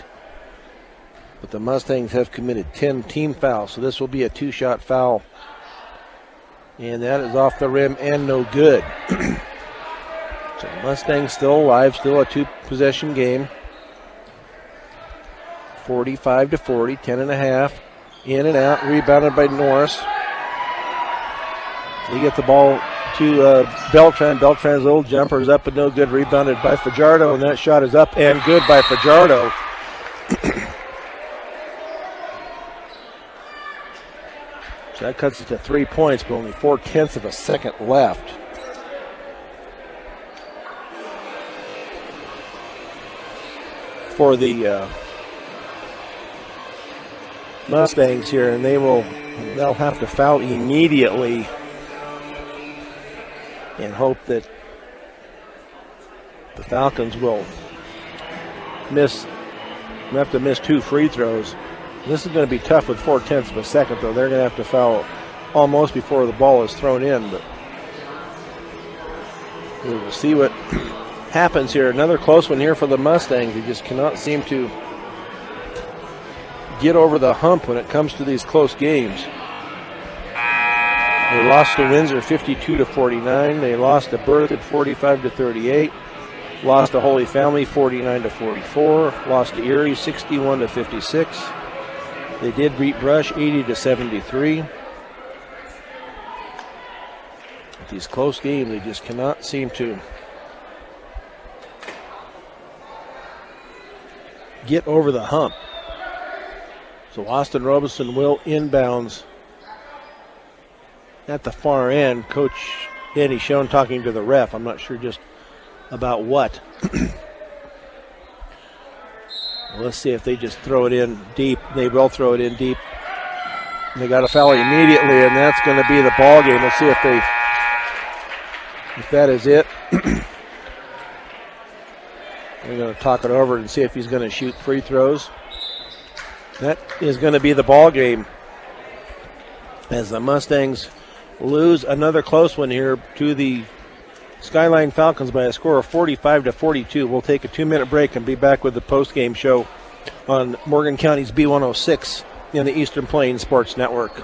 But the Mustangs have committed 10 team fouls, so this will be a 2-shot foul. And that is off the rim and no good. So the Mustangs still alive, still a 2-possession game. 45-40, 10.5. In and out, rebounded by Norris. They get the ball to Beltran. Beltran's old jumper is up and no good, rebounded by Fajardo, and that shot is up and good by Fajardo. So that cuts it to 3 points, but only 0.4 of a second left. For the Mustangs here, and they'll have to foul immediately and hope that the Falcons will have to miss 2 free throws. This is going to be tough with 0.4 of a second, though. They're going to have to foul almost before the ball is thrown in, but we will see what happens here. Another close one here for the Mustangs. They just cannot seem to get over the hump when it comes to these close games. They lost to Windsor 52-49. They lost to Berthoud 45-38. Lost to Holy Family 49-44. Lost to Erie 61-56. They did beat Brush 80-73. These close games, they just cannot seem to get over the hump. So Austin Robeson will inbounds at the far end. Coach Danny Schoen talking to the ref. I'm not sure just about what. Let's see if they just throw it in deep. They will throw it in deep. They got a foul immediately, and that's going to be the ball game. Let's see if that is it. We're going to talk it over and see if he's going to shoot free throws. That is going to be the ball game as the Mustangs lose another close one here to the Skyline Falcons by a score of 45-42. We'll take a 2-minute break and be back with the post-game show on Morgan County's B106 in the Eastern Plains Sports Network.